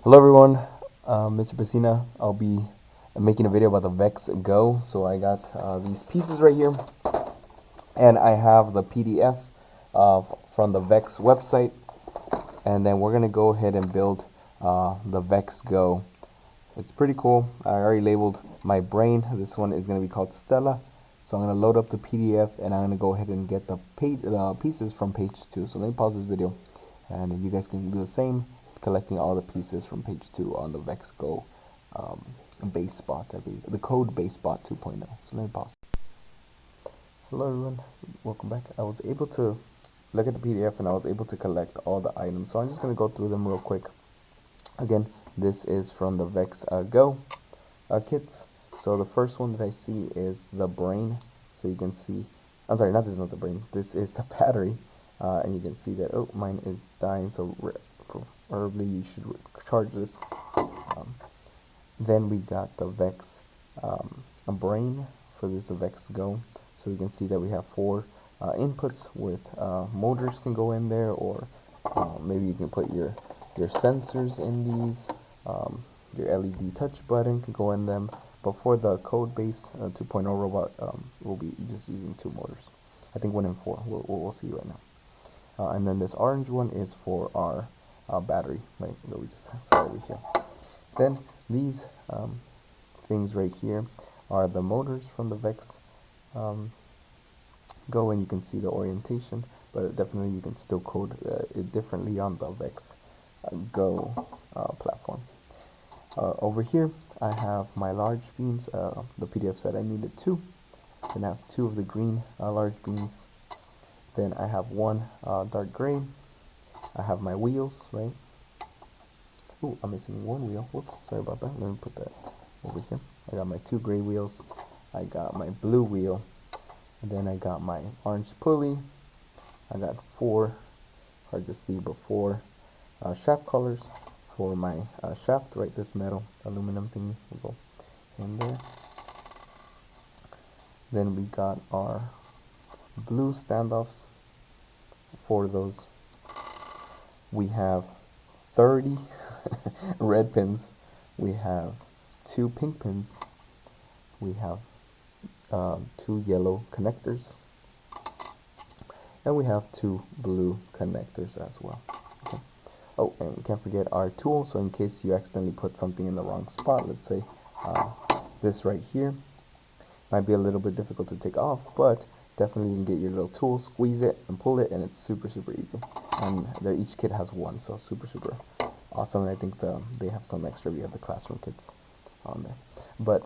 Hello everyone, Mr. Pacina. I'll be making a video about the VEX Go. So I got these pieces right here, and I have the PDF from the VEX website, and then we're gonna go ahead and build the VEX Go. It's pretty cool. I already labeled my brain. This one is gonna be called Stella. So I'm gonna load up the PDF, and I'm gonna go ahead and get the pieces from page 2. So let me pause this video, and you guys can do the same, collecting all the pieces from page 2 on the VEX Go base spot, I believe, the code base spot 2.0. So let me pause. Hello everyone, welcome back. I was able to look at the PDF and I was able to collect all the items. So I'm just going to go through them real quick. Again, this is from the VEX Go kits. So the first one that I see is the brain. So you can see, I'm sorry, this is not the brain. This is the battery. And you can see that, oh, mine is dying. So preferably you should charge this. Then we got the VEX a brain for this VEX Go. So you can see that we have 4 inputs with motors can go in there, or maybe you can put your sensors in these. Your LED touch button can go in them. But for the code base 2.0 robot, we'll be just using 2 motors. I think 1 and 4. We'll see right now. And then this orange one is for our battery, right, that we just saw over here. Then these things right here are the motors from the VEX Go, and you can see the orientation, but definitely you can still code it differently on the VEX Go platform. Over here I have my large beams. The PDF said I needed 2. Then I have 2 of the green large beams. Then I have 1 dark gray. I have my wheels, right? Ooh, I'm missing 1 wheel. Whoops, sorry about that. Let me put that over here. I got my 2 gray wheels. I got my blue wheel. And then I got my orange pulley. I got 4, hard to see, but 4 shaft colors for my shaft, right? This metal aluminum thing will go in there. Then we got our blue standoffs for those. We have 30 red pins. We have 2 pink pins. We have 2 yellow connectors, and we have 2 blue connectors as well. Okay. Oh, and we can't forget our tool. So in case you accidentally put something in the wrong spot, let's say this right here, might be a little bit difficult to take off, but definitely you can get your little tool, squeeze it and pull it, and it's super easy. And each kit has 1, so super awesome. And I think they have some extra. We have the classroom kits on there, but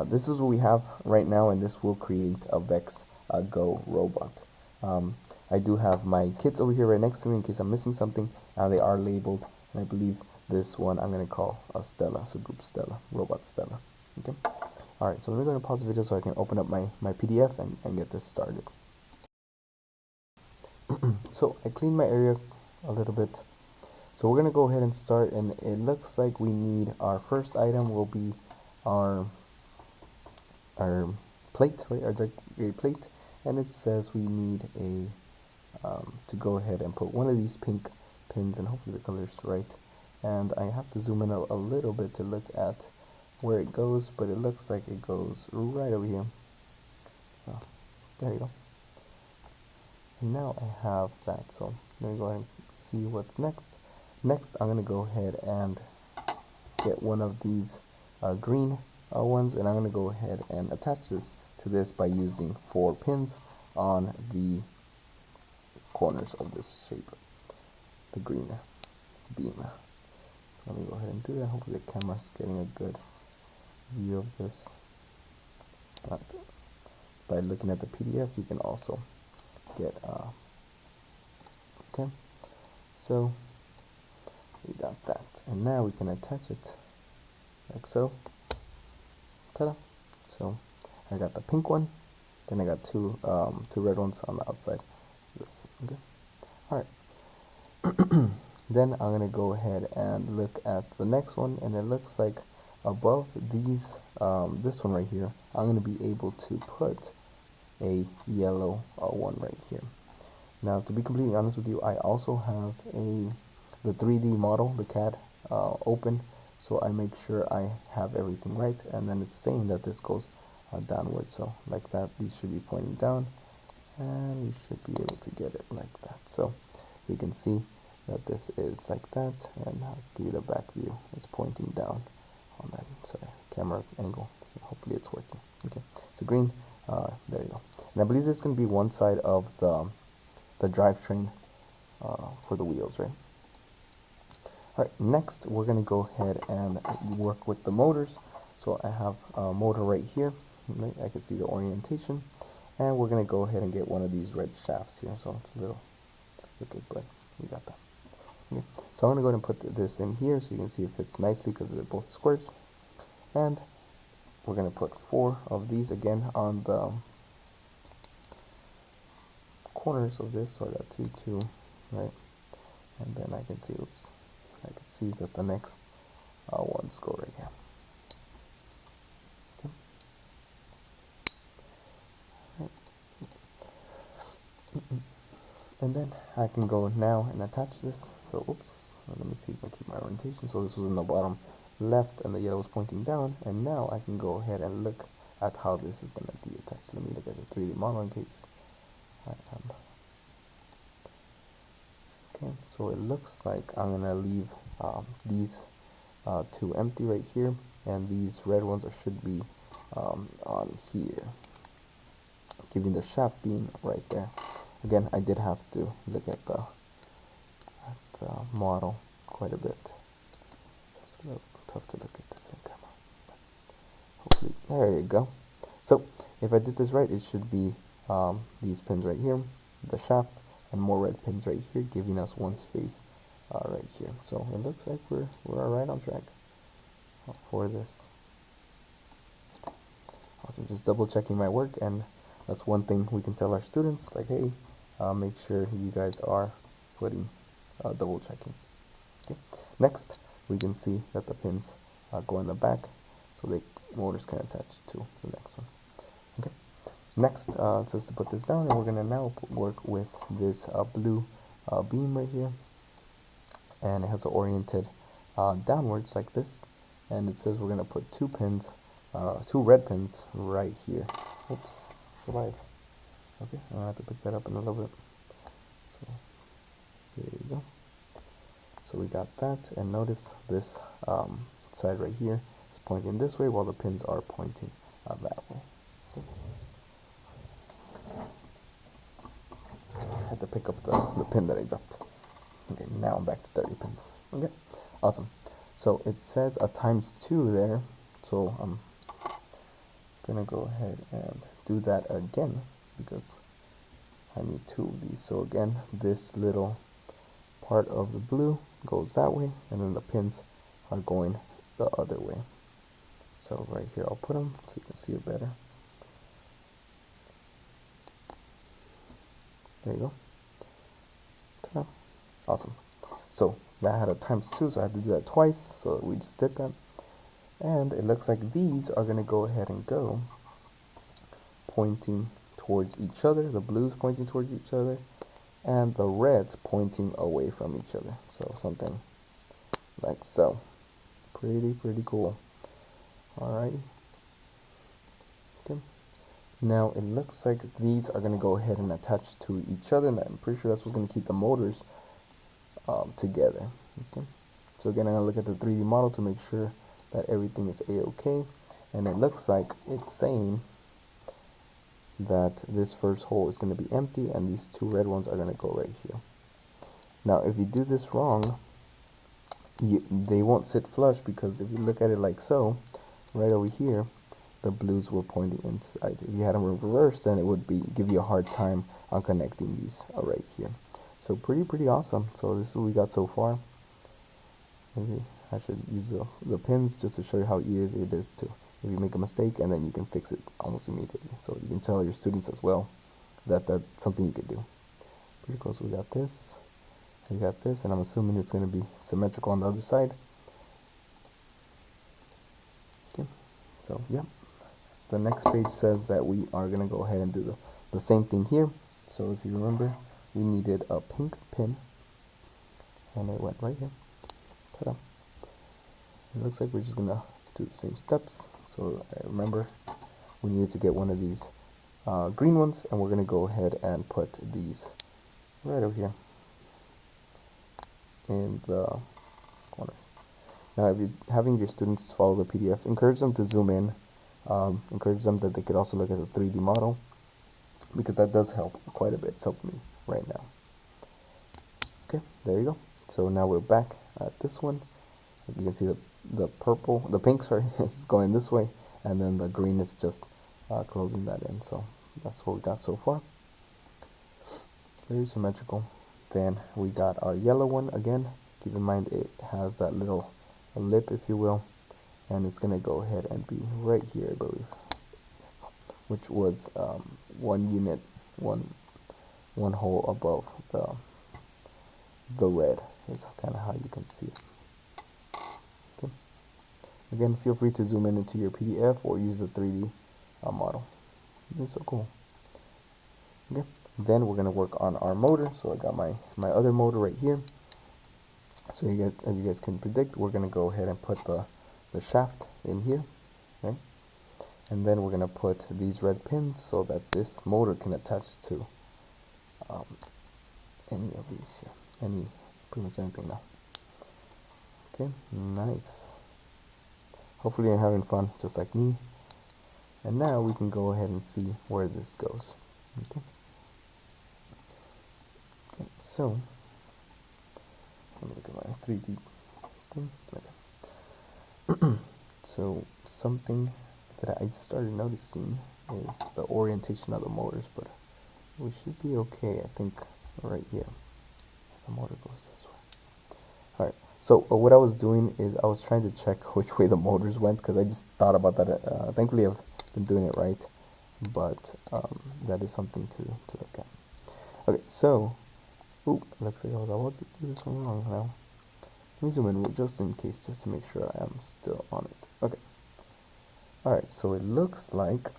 this is what we have right now, and this will create a VEX Go robot. I do have my kits over here right next to me in case I'm missing something. They are labeled, and I believe this one I'm going to call a Stella, so group Stella, robot Stella. Okay. Alright, so we're going to pause the video so I can open up my PDF and get this started. So I cleaned my area a little bit. So we're going to go ahead and start, and it looks like we need, our first item will be our plate, right, our dark gray plate, and it says we need a to go ahead and put 1 of these pink pins, and hopefully the color's right. And I have to zoom in a little bit to look at where it goes, but it looks like it goes right over here. Oh, there you go. And now I have that, so let me go ahead and see what's next. Next, I'm going to go ahead and get 1 of these green ones, and I'm going to go ahead and attach this to this by using 4 pins on the corners of this shape, the green beam. Let me go ahead and do that. Hopefully the camera's getting a good view of this. By looking at the PDF, you can also get okay, so we got that, and now we can attach it like so. Ta-da! So I got the pink one, then I got 2 red ones on the outside. This, okay. All right. Then I'm gonna go ahead and look at the next one, and it looks like above these, this one right here, I'm gonna be able to put a yellow one right here. Now, to be completely honest with you, I also have the 3D model, the CAD open, so I make sure I have everything right, and then it's saying that this goes downward, so like that. These should be pointing down, and you should be able to get it like that. So you can see that this is like that, and I'll give you the back view. It's pointing down on that camera angle. Hopefully it's working. Okay, so green. There you go. And I believe this is going to be one side of the drivetrain for the wheels, right? All right. Next, we're going to go ahead and work with the motors. So I have a motor right here. Right? I can see the orientation, and we're going to go ahead and get one of these red shafts here. So it's a little crooked, but we got that. Okay. So I'm going to go ahead and put this in here so you can see it fits nicely because they're both squares. And we're going to put 4 of these again on the corners of this, so I got 2, 2, right? And then I can see, oops, I can see that the next ones go right here. Okay. Right. And then I can go now and attach this. So, oops, let me see if I keep my orientation. So this was in the bottom left, and the yellow was pointing down. And now I can go ahead and look at how this is going to be attached. Let me look at the 3D model in case I am. Okay, so it looks like I'm going to leave these 2 empty right here, and these red ones should be on here, giving the shaft being right there. Again, I did have to look at the model quite a bit. It's a little tough to look at this in camera. Hopefully, there you go. So if I did this right, it should be these pins right here, the shaft, and more red pins right here, giving us one space right here. So it looks like we're right on track for this. Awesome. Just double checking my work, and that's one thing we can tell our students, like, hey, make sure you guys are putting double checking. Okay. Next, we can see that the pins go in the back, so the motors can attach to the next one. Okay. Next, it says to put this down, and we're going to now work with this blue beam right here, and it has it oriented downwards like this, and it says we're going to put 2 pins, 2 red pins right here. Oops, it's alive. Okay, I'm going to have to pick that up in a little bit. So there you go. So we got that, and notice this side right here is pointing this way while the pins are pointing that way. Okay. I had to pick up the pin that I dropped. Okay, now I'm back to 30 pins. Okay, awesome. So it says a ×2 there, so I'm gonna go ahead and do that again because I need 2 of these. So again, this little part of the blue goes that way, and then the pins are going the other way. So right here I'll put them so you can see it better. There you go. Ta-da. Awesome. So that had a ×2, so I had to do that twice, so we just did that. And it looks like these are going to go ahead and go pointing towards each other, the blues pointing towards each other, and the reds pointing away from each other. So something like so. Pretty cool. Alright. Okay. Now it looks like these are going to go ahead and attach to each other, and I'm pretty sure that's what's going to keep the motors together. Okay. So again, I'm going to look at the 3D model to make sure that everything is a-okay, and it looks like it's saying that this first hole is going to be empty, and these 2 red ones are going to go right here. Now if you do this wrong, they won't sit flush, because if you look at it like so, right over here, the blues were pointing inside. If you had them reversed, then it would give you a hard time on connecting these right here. So pretty awesome. So this is what we got so far. Maybe I should use the pins just to show you how easy it is to, if you make a mistake, and then you can fix it almost immediately. So you can tell your students as well that that's something you could do. Pretty cool. So we got this, we got this, and I'm assuming it's going to be symmetrical on the other side. Okay. So yeah. The next page says that we are going to go ahead and do the same thing here. So if you remember, we needed a pink pin, and it went right here. Ta-da. It looks like we're just gonna do the same steps. So I remember we needed to get one of these green ones, and we're gonna go ahead and put these right over here in the corner. Now, if you're having your students follow the PDF, encourage them to zoom in. Encourage them that they could also look at the 3D model, because that does help quite a bit. It's helped me right now. Okay, there you go. So now we're back at this one. You can see the pink, sorry, is going this way, and then the green is just closing that in. So that's what we got so far. Very symmetrical. Then we got our yellow one again. Keep in mind it has that little lip, if you will, and it's gonna go ahead and be right here, I believe, which was one unit, one hole above the red. Is kind of how you can see it. Okay. Again, feel free to zoom in into your PDF or use the 3D model. It's so cool. Okay. Then we're gonna work on our motor. So I got my other motor right here. So you guys, as you guys can predict, we're gonna go ahead and put the shaft in here, right? And then we're gonna put these red pins so that this motor can attach to any of these here, pretty much anything now. Okay, nice. Hopefully you're having fun just like me. And now we can go ahead and see where this goes. Okay. Okay, so let me look at my 3D thing. Okay. So something that I started noticing is the orientation of the motors, but we should be okay, I think, right here. The motor goes this way. Alright, so what I was doing is I was trying to check which way the motors went, because I just thought about that. Thankfully I've been doing it right, but that is something to look at. Okay, so, looks like I was about to do this one wrong now. Let me zoom in just in case, just to make sure I am still on it. Okay. Alright, so it looks like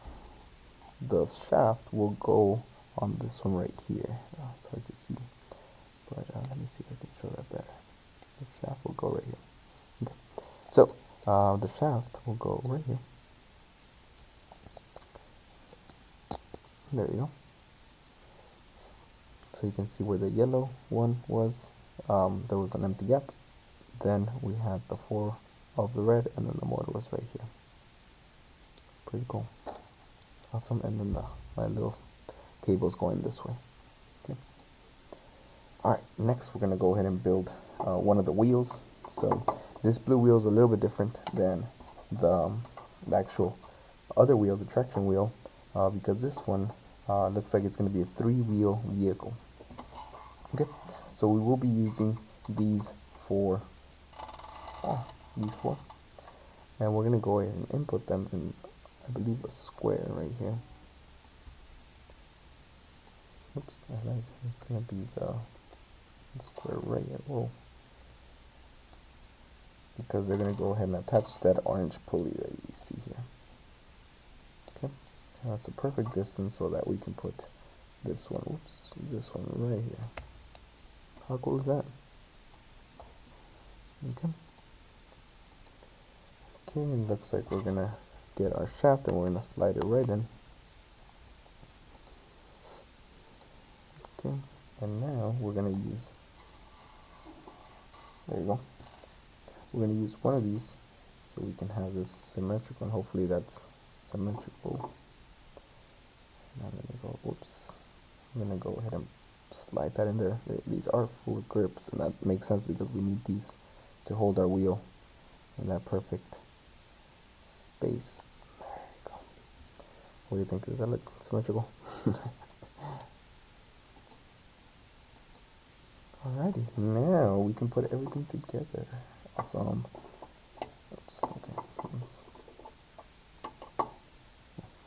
the shaft will go on this one right here. It's hard to see, but let me see if I can show that better. The shaft will go right here. Okay. So the shaft will go right here. There you go. So you can see where the yellow one was. There was an empty gap. Then we had the 4 of the red, and then the motor was right here. Pretty cool. Awesome. And then my little cable's going this way. Okay. Alright, next we're going to go ahead and build one of the wheels. So this blue wheel is a little bit different than the actual other wheel, the traction wheel, because this one looks like it's going to be a 3-wheel vehicle. Okay, so we will be using these four, and we're going to go ahead and input them in, I believe, a square right here. Oops, I think it's going to be the square right here. Whoa. Because they're going to go ahead and attach that orange pulley that you see here. Okay, and that's the perfect distance so that we can put this one, this one right here. How cool is that? Okay. Okay, it looks like we're going to get our shaft and we're going to slide it right in. Okay, and now we're going to use, there you go. We're going to use one of these so we can have this symmetrical, and hopefully that's symmetrical. And I'm going to go, I'm going to go ahead and slide that in there. These are full grips, and that makes sense because we need these to hold our wheel in that perfect space. There you go. What do you think? Does that look symmetrical? Alrighty, now we can put everything together. Awesome. Oops, okay,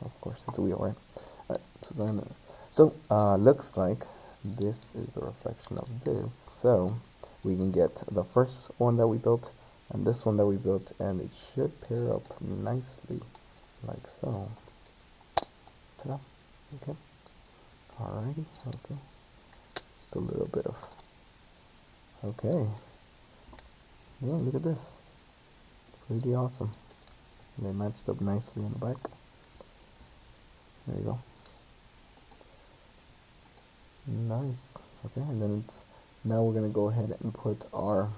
of course, it's a wheel, right? Alright, so looks like this is a reflection of this. So we can get the first one that we built and this one that we built, and it should pair up nicely, like so. Ta-da. Okay. Alrighty. Okay. Just a little bit of. Okay. Yeah, look at this. Pretty awesome. They matched up nicely on the back. There you go. Nice. Okay, and then now we're gonna go ahead and put our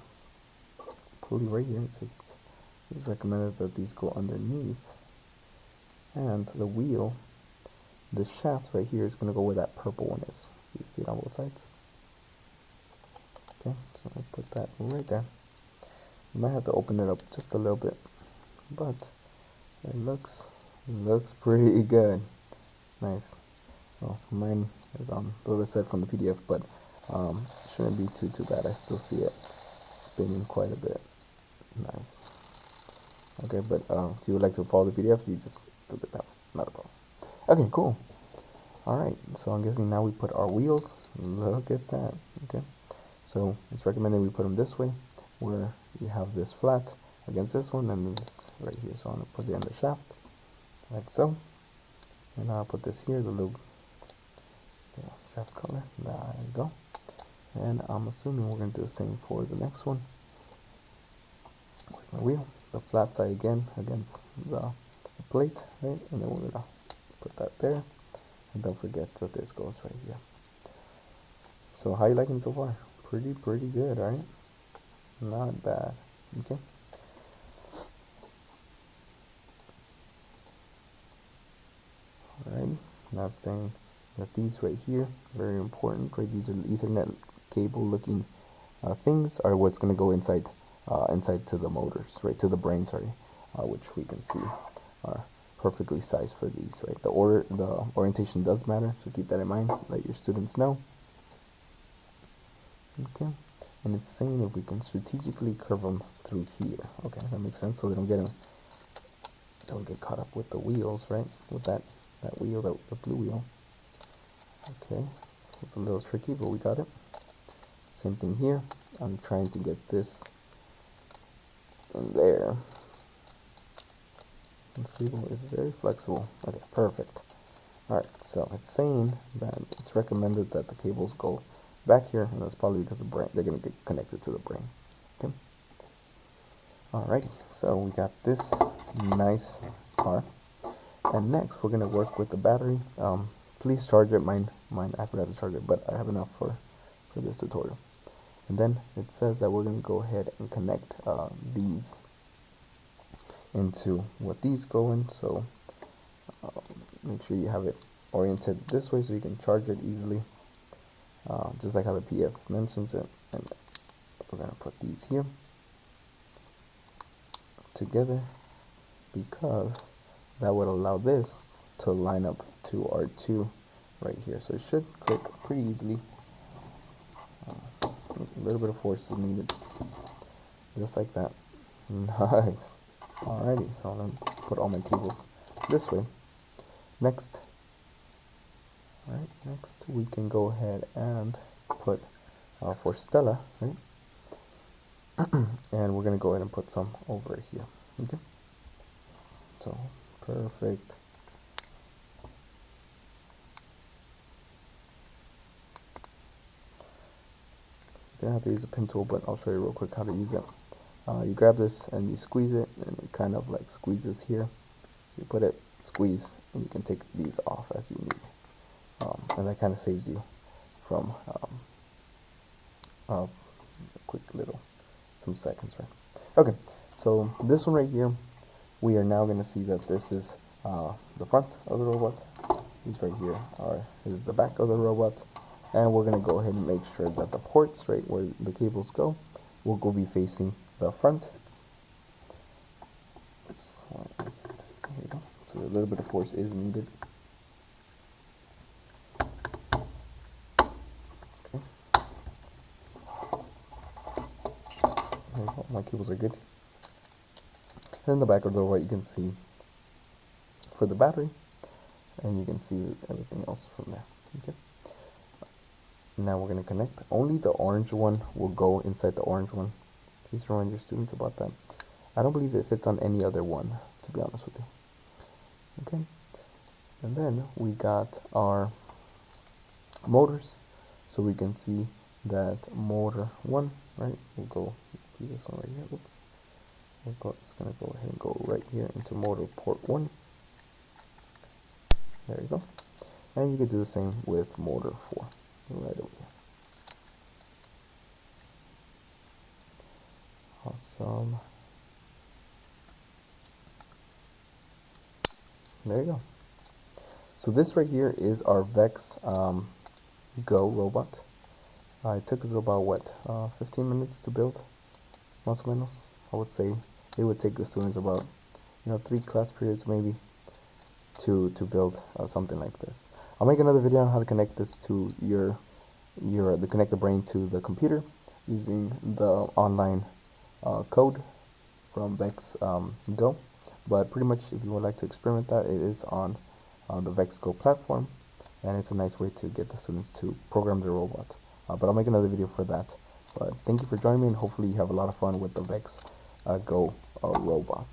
pulley right here. It's recommended that these go underneath, and the wheel, the shaft right here is gonna go where that purple one is. You see it on both sides. Okay, so I'll put that right there. You might have to open it up just a little bit, but it looks pretty good. Nice. Well, mine is on the other side from the PDF, but shouldn't be too bad. I still see it spinning quite a bit. Nice. Okay, but if you would like to follow the PDF, you just do it that way. Not a problem. Okay, cool. Alright, so I'm guessing now we put our wheels. Look at that. Okay, so it's recommended we put them this way, where you have this flat against this one, and this right here. So I'm going to put it in the shaft, like so. And now I'll put this here, the little shaft color. There you go. And I'm assuming we're going to do the same for the next one. Where's my wheel? The flat side again against the plate, right? And then we're going to put that there. And don't forget that this goes right here. So how you liking so far? Pretty good, right? Not bad. Okay. Alright, now it's saying that these right here, very important, right? These are Ethernet cable looking things are what's going to go inside to the motors, right? To the brain, sorry, which we can see are perfectly sized for these, right? The orientation does matter, so keep that in mind. Let your students know. Okay, and it's saying if we can strategically curve them through here. Okay, that makes sense. So they don't get caught up with the wheels, right? With that wheel, the blue wheel. Okay, so it's a little tricky, but we got it. Same thing here. I'm trying to get this in there. This cable is very flexible. Okay, perfect. Alright, so it's saying that it's recommended that the cables go back here, and that's probably because they're going to get connected to the brain. Okay. Alrighty, so we got this nice car. And next, we're going to work with the battery. Please charge it. Mine, I forgot to charge it, but I have enough for this tutorial. And then it says that we're going to go ahead and connect these into what these go in. So make sure you have it oriented this way so you can charge it easily, just like how the PDF mentions it. And we're going to put these here together because that would allow this to line up to our two right here. So it should click pretty easily. A little bit of force is needed, just like that. Nice. Alrighty, so I'm going to put all my cables this way. Next, we can go ahead and put for Stella, right? And we're going to go ahead and put some over here. Okay, so perfect. You don't have to use a pin tool, but I'll show you real quick how to use it. You grab this and you squeeze it, and it kind of like squeezes here. So you put it, squeeze, and you can take these off as you need. And that kind of saves you from some seconds, right? Okay, so this one right here, we are now going to see that this is the front of the robot. These right here is the back of the robot. And we're going to go ahead and make sure that the ports, right, where the cables go, will be facing the front. Oops, here we go. So a little bit of force is needed. Okay. There we go. My cables are good. And in the back of the robot, you can see for the battery, and you can see everything else from there. Okay. Now we're going to connect. Only the orange one will go inside the orange one. Please remind your students about that. I don't believe it fits on any other one, to be honest with you. Okay. And then we got our motors. So we can see that motor 1, right, will go to this one right here. Oops. It's going to go ahead and go right here into motor port 1. There you go. And you can do the same with motor 4 right over here. Awesome. There you go. So this right here is our VEX Go robot. It took us about what, 15 minutes to build, más o menos. I would say it would take the students about 3 class periods maybe to build something like this. I'll make another video on how to connect this to connect the brain to the computer using the online code from VEX Go. But pretty much, if you would like to experiment that, it is on the VEX Go platform, and it's a nice way to get the students to program their robot. But I'll make another video for that. But thank you for joining me, and hopefully you have a lot of fun with the VEX Go robot.